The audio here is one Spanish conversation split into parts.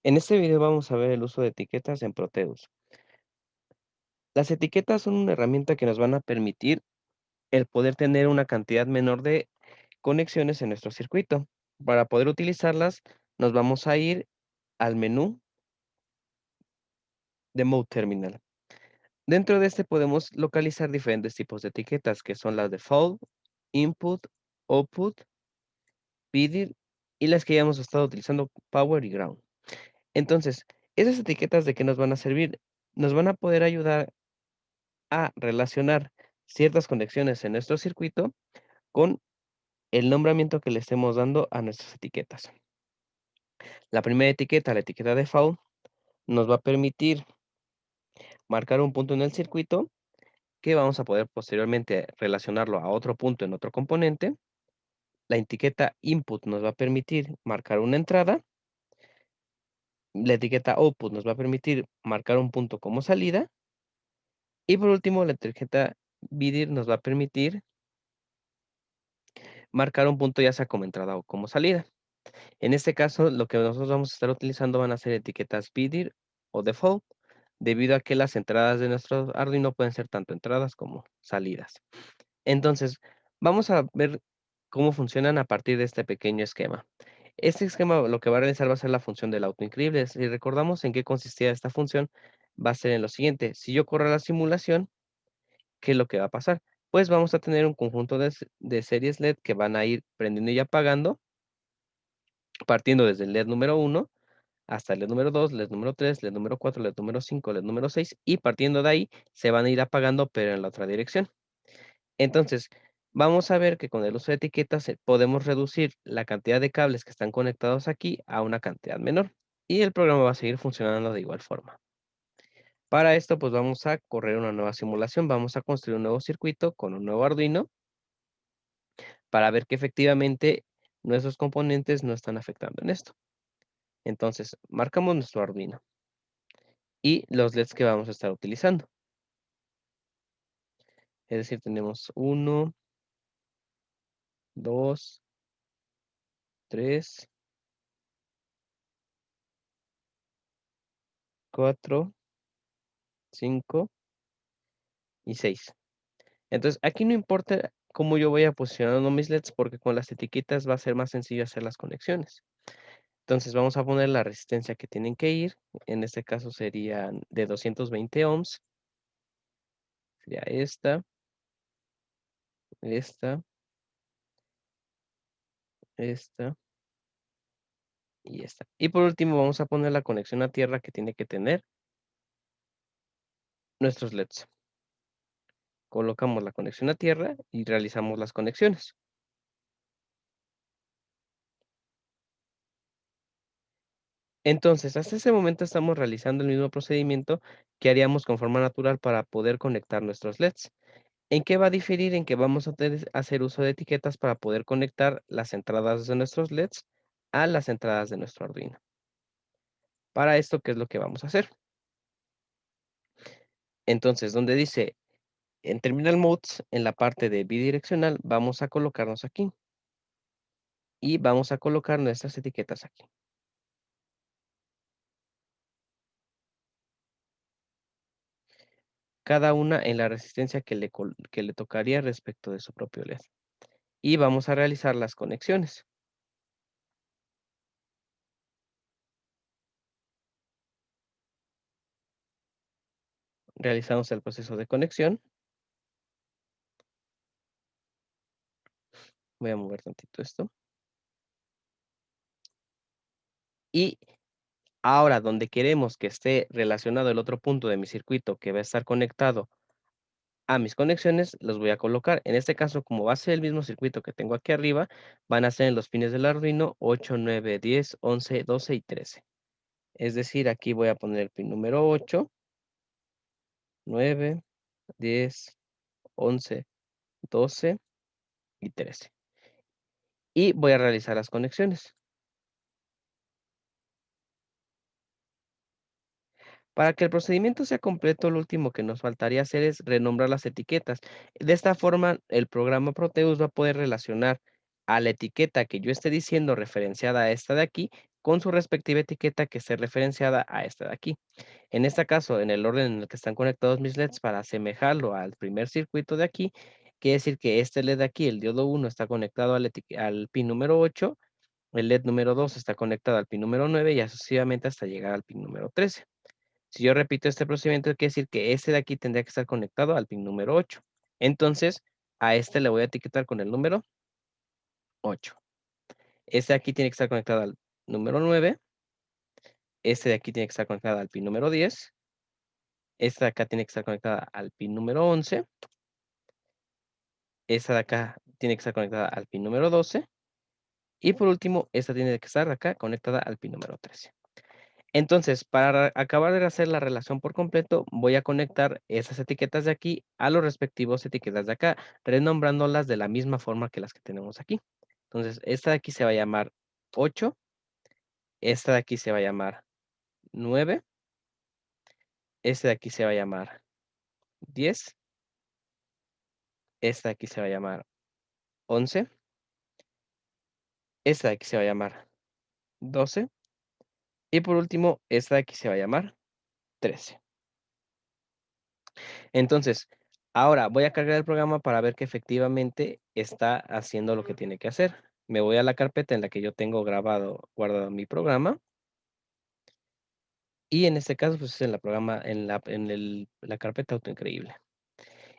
En este video vamos a ver el uso de etiquetas en Proteus. Las etiquetas son una herramienta que nos van a permitir el poder tener una cantidad menor de conexiones en nuestro circuito. Para poder utilizarlas, nos vamos a ir al menú de Mode Terminal. Dentro de este podemos localizar diferentes tipos de etiquetas, que son las Default, Input, Output, Pedir y las que ya hemos estado utilizando, Power y Ground. Entonces, esas etiquetas ¿de qué nos van a servir? Nos van a poder ayudar a relacionar ciertas conexiones en nuestro circuito con el nombramiento que le estemos dando a nuestras etiquetas. La primera etiqueta, la etiqueta default, nos va a permitir marcar un punto en el circuito que vamos a poder posteriormente relacionarlo a otro punto en otro componente. La etiqueta input nos va a permitir marcar una entrada. La etiqueta output nos va a permitir marcar un punto como salida. Y por último, la etiqueta BDIR nos va a permitir marcar un punto ya sea como entrada o como salida. En este caso, lo que nosotros vamos a estar utilizando van a ser etiquetas BDIR o default, debido a que las entradas de nuestro Arduino pueden ser tanto entradas como salidas. Entonces, vamos a ver cómo funcionan a partir de este pequeño esquema. Este esquema lo que va a realizar va a ser la función del auto increíble. Si recordamos en qué consistía esta función, va a ser en lo siguiente. Si yo corro la simulación, ¿qué es lo que va a pasar? Pues vamos a tener un conjunto de series LED que van a ir prendiendo y apagando, partiendo desde el LED número 1 hasta el LED número 2, LED número 3, LED número 4, LED número 5, LED número 6 y partiendo de ahí se van a ir apagando, pero en la otra dirección. Entonces, vamos a ver que con el uso de etiquetas podemos reducir la cantidad de cables que están conectados aquí a una cantidad menor y el programa va a seguir funcionando de igual forma. Para esto, pues vamos a correr una nueva simulación, vamos a construir un nuevo circuito con un nuevo Arduino para ver que efectivamente nuestros componentes no están afectando en esto. Entonces, marcamos nuestro Arduino y los LEDs que vamos a estar utilizando. Es decir, tenemos uno, 2, 3, 4, 5 y 6. Entonces, aquí no importa cómo yo vaya posicionando mis LEDs, porque con las etiquetas va a ser más sencillo hacer las conexiones. Entonces, vamos a poner la resistencia que tienen que ir. En este caso serían de 220 ohms. Sería esta, esta y esta. Y por último, vamos a poner la conexión a tierra que tiene que tener nuestros LEDs. Colocamos la conexión a tierra y realizamos las conexiones. Entonces, hasta ese momento estamos realizando el mismo procedimiento que haríamos con forma natural para poder conectar nuestros LEDs. ¿En qué va a diferir? En que vamos a hacer uso de etiquetas para poder conectar las entradas de nuestros LEDs a las entradas de nuestro Arduino. Para esto, ¿qué es lo que vamos a hacer? Entonces, donde dice en Terminal Modes, en la parte de bidireccional, vamos a colocarnos aquí y vamos a colocar nuestras etiquetas aquí. Cada una en la resistencia que le tocaría respecto de su propio LED. Y vamos a realizar las conexiones. Realizamos el proceso de conexión. Voy a mover tantito esto. Y ahora, donde queremos que esté relacionado el otro punto de mi circuito que va a estar conectado a mis conexiones, los voy a colocar. En este caso, como va a ser el mismo circuito que tengo aquí arriba, van a ser en los pines del Arduino 8, 9, 10, 11, 12 y 13. Es decir, aquí voy a poner el pin número 8, 9, 10, 11, 12 y 13. Y voy a realizar las conexiones. Para que el procedimiento sea completo, lo último que nos faltaría hacer es renombrar las etiquetas. De esta forma, el programa Proteus va a poder relacionar a la etiqueta que yo esté diciendo referenciada a esta de aquí con su respectiva etiqueta que esté referenciada a esta de aquí. En este caso, en el orden en el que están conectados mis LEDs, para asemejarlo al primer circuito de aquí, quiere decir que este LED de aquí, el diodo 1, está conectado al pin número 8, el LED número 2 está conectado al pin número 9 y así sucesivamente hasta llegar al pin número 13. Si yo repito este procedimiento, quiere decir que este de aquí tendría que estar conectado al pin número 8. Entonces, a este le voy a etiquetar con el número 8. Este de aquí tiene que estar conectado al número 9. Este de aquí tiene que estar conectado al pin número 10. Esta de acá tiene que estar conectada al pin número 11. Esta de acá tiene que estar conectada al pin número 12. Y por último, esta tiene que estar acá conectada al pin número 13. Entonces, para acabar de hacer la relación por completo, voy a conectar esas etiquetas de aquí a los respectivos etiquetas de acá, renombrándolas de la misma forma que las que tenemos aquí. Entonces, esta de aquí se va a llamar 8, esta de aquí se va a llamar 9, esta de aquí se va a llamar 10, esta de aquí se va a llamar 11, esta de aquí se va a llamar 12 y por último, esta de aquí se va a llamar 13. Entonces, ahora voy a cargar el programa para ver que efectivamente está haciendo lo que tiene que hacer. Me voy a la carpeta en la que yo tengo guardado mi programa. Y en este caso, pues es en la programa, la carpeta Auto Increíble.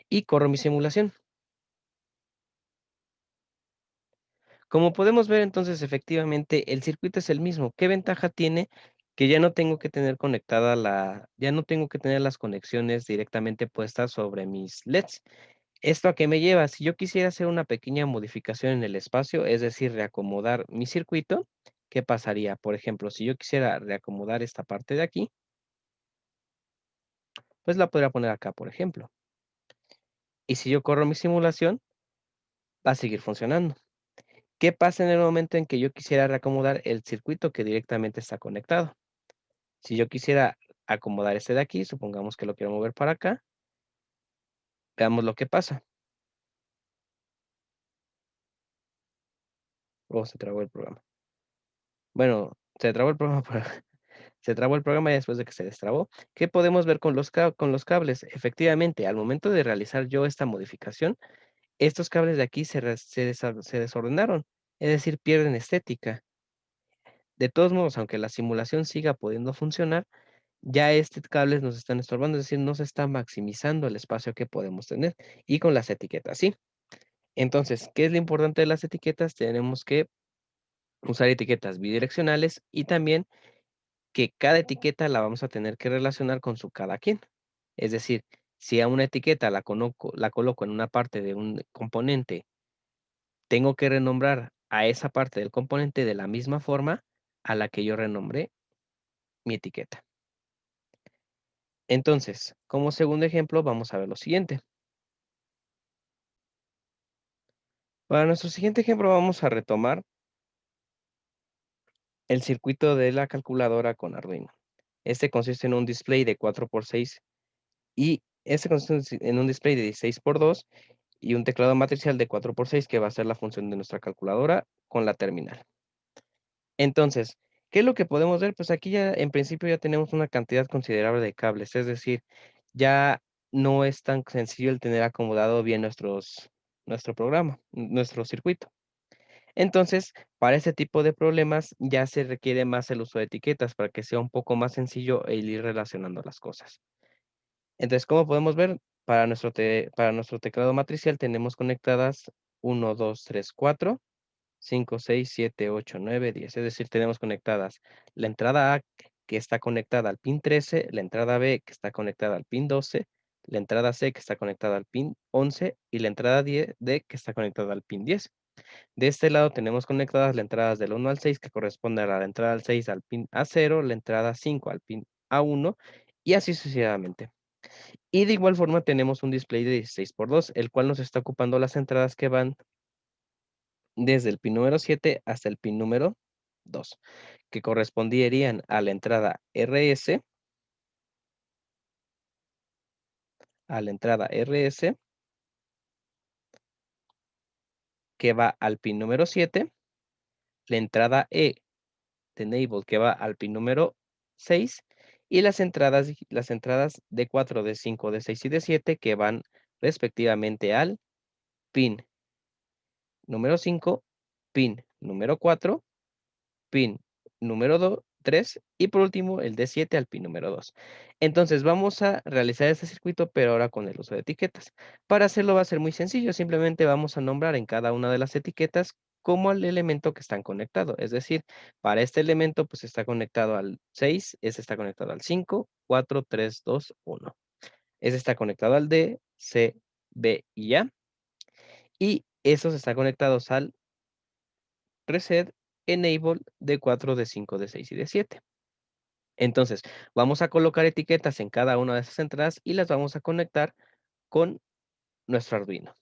Y corro mi simulación. Como podemos ver, entonces, efectivamente, el circuito es el mismo. ¿Qué ventaja tiene? Que ya no tengo que tener ya no tengo que tener las conexiones directamente puestas sobre mis LEDs. ¿Esto a qué me lleva? Si yo quisiera hacer una pequeña modificación en el espacio, es decir, reacomodar mi circuito, ¿qué pasaría? Por ejemplo, si yo quisiera reacomodar esta parte de aquí, pues la podría poner acá, por ejemplo. Y si yo corro mi simulación, va a seguir funcionando. ¿Qué pasa en el momento en que yo quisiera reacomodar el circuito que directamente está conectado? Si yo quisiera acomodar este de aquí, supongamos que lo quiero mover para acá, veamos lo que pasa. Oh, se trabó el programa. Bueno, se trabó el programa, se trabó el programa y después de que se destrabó. ¿Qué podemos ver con con los cables? Efectivamente, al momento de realizar yo esta modificación, estos cables de aquí se desordenaron, es decir, pierden estética. De todos modos, aunque la simulación siga pudiendo funcionar, ya cables nos están estorbando, es decir, no se está maximizando el espacio que podemos tener. Y con las etiquetas, sí. Entonces, ¿qué es lo importante de las etiquetas? Tenemos que usar etiquetas bidireccionales y también que cada etiqueta la vamos a tener que relacionar con su cada quien. Es decir, si a una etiqueta la coloco en una parte de un componente, tengo que renombrar a esa parte del componente de la misma forma a la que yo renombré mi etiqueta. Entonces, como segundo ejemplo, vamos a ver lo siguiente. Para nuestro siguiente ejemplo, vamos a retomar el circuito de la calculadora con Arduino. Este consiste en un display de 4x6 y este consiste en un display de 16x2 y un teclado matricial de 4x6 que va a ser la función de nuestra calculadora con la terminal. Entonces, ¿qué es lo que podemos ver? Pues aquí ya en principio ya tenemos una cantidad considerable de cables, es decir, ya no es tan sencillo el tener acomodado bien nuestro programa, nuestro circuito. Entonces, para ese tipo de problemas ya se requiere más el uso de etiquetas para que sea un poco más sencillo el ir relacionando las cosas. Entonces, como podemos ver, para nuestro teclado matricial tenemos conectadas 1, 2, 3, 4, 5, 6, 7, 8, 9, 10. Es decir, tenemos conectadas la entrada A que está conectada al pin 13, la entrada B que está conectada al pin 12, la entrada C que está conectada al pin 11 y la entrada D que está conectada al pin 10. De este lado tenemos conectadas las entradas del 1 al 6 que corresponde a la entrada al 6 al pin A0, la entrada 5 al pin A1 y así sucesivamente. Y de igual forma tenemos un display de 16x2, el cual nos está ocupando las entradas que van desde el pin número 7 hasta el pin número 2, que corresponderían a la entrada RS, a la entrada RS, que va al pin número 7, la entrada E de enable que va al pin número 6 y las entradas de 4, de 5, de 6 y de 7 que van respectivamente al pin número 5, pin número 4, pin número 3 y por último el de 7 al pin número 2. Entonces vamos a realizar este circuito, pero ahora con el uso de etiquetas. Para hacerlo va a ser muy sencillo, simplemente vamos a nombrar en cada una de las etiquetas como el elemento que están conectados. Es decir, para este elemento pues está conectado al 6, ese está conectado al 5, 4, 3, 2, 1. Ese está conectado al D, C, B y A. Y esos están conectados al reset, enable de 4, de 5, de 6 y de 7. Entonces, vamos a colocar etiquetas en cada una de esas entradas y las vamos a conectar con nuestro Arduino.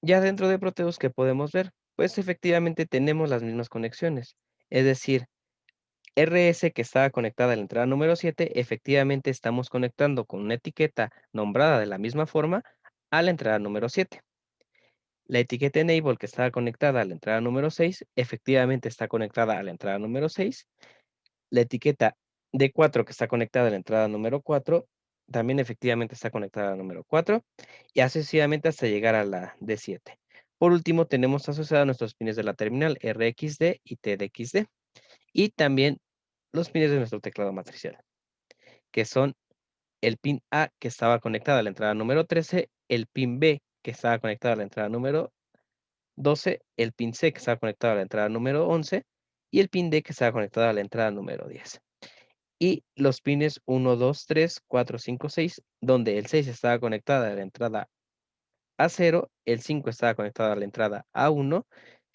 Ya dentro de Proteus, ¿qué podemos ver? Pues efectivamente tenemos las mismas conexiones. Es decir, RS que estaba conectada a la entrada número 7, efectivamente estamos conectando con una etiqueta nombrada de la misma forma a la entrada número 7. La etiqueta enable que estaba conectada a la entrada número 6, efectivamente está conectada a la entrada número 6. La etiqueta D4 que está conectada a la entrada número 4, también efectivamente está conectada a la número 4, y así sucesivamente hasta llegar a la D7. Por último, tenemos asociados nuestros pines de la terminal RXD y TDXD, y también los pines de nuestro teclado matricial, que son el pin A que estaba conectado a la entrada número 13, el pin B que estaba conectado a la entrada número 12, el pin C que estaba conectado a la entrada número 11 y el pin D que estaba conectado a la entrada número 10. Y los pines 1, 2, 3, 4, 5, 6, donde el 6 estaba conectado a la entrada A0, el 5 estaba conectado a la entrada A1,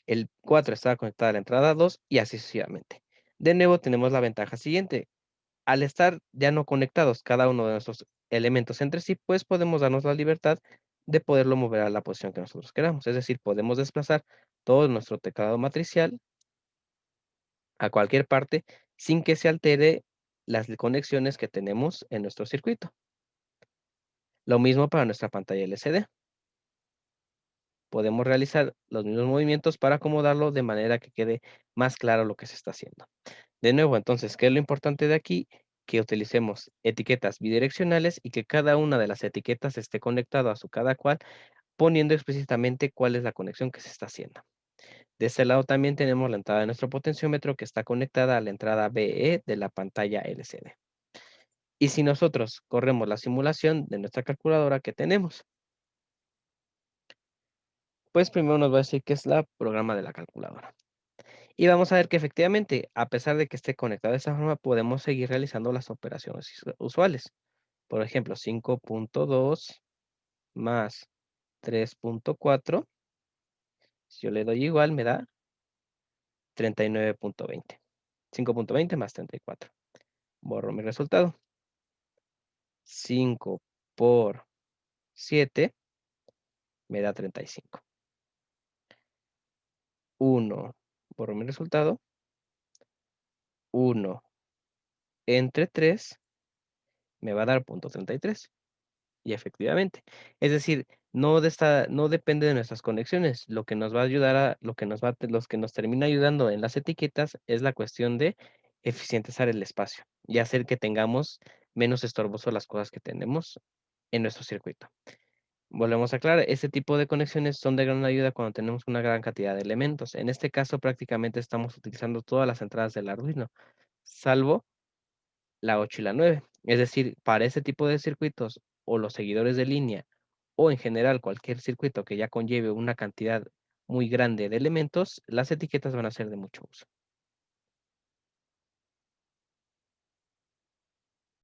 el 4 estaba conectado a la entrada A2 y así sucesivamente. De nuevo tenemos la ventaja siguiente. Al estar ya no conectados cada uno de nuestros elementos entre sí, pues podemos darnos la libertad de poderlo mover a la posición que nosotros queramos. Es decir, podemos desplazar todo nuestro teclado matricial a cualquier parte sin que se altere las conexiones que tenemos en nuestro circuito. Lo mismo para nuestra pantalla LCD. Podemos realizar los mismos movimientos para acomodarlo de manera que quede más claro lo que se está haciendo. De nuevo, entonces, ¿qué es lo importante de aquí? Que utilicemos etiquetas bidireccionales y que cada una de las etiquetas esté conectada a su cada cual, poniendo explícitamente cuál es la conexión que se está haciendo. De este lado también tenemos la entrada de nuestro potenciómetro que está conectada a la entrada BE de la pantalla LCD. Y si nosotros corremos la simulación de nuestra calculadora que tenemos, pues primero nos va a decir que es la programa de la calculadora. Y vamos a ver que efectivamente, a pesar de que esté conectado de esa forma, podemos seguir realizando las operaciones usuales. Por ejemplo, 5.2 más 3.4, si yo le doy igual, me da 39.20. 5.20 más 34. Borro mi resultado. 5 por 7 me da 35. 1, borro mi resultado. 1 entre 3 me va a dar 0.33. Y efectivamente. Es decir, no depende de nuestras conexiones. Lo que nos va a ayudar los que nos termina ayudando en las etiquetas es la cuestión de eficientizar el espacio y hacer que tengamos menos estorboso las cosas que tenemos en nuestro circuito. Volvemos a aclarar, este tipo de conexiones son de gran ayuda cuando tenemos una gran cantidad de elementos. En este caso, prácticamente estamos utilizando todas las entradas del Arduino, salvo la 8 y la 9. Es decir, para ese tipo de circuitos o los seguidores de línea o en general cualquier circuito que ya conlleve una cantidad muy grande de elementos, las etiquetas van a ser de mucho uso.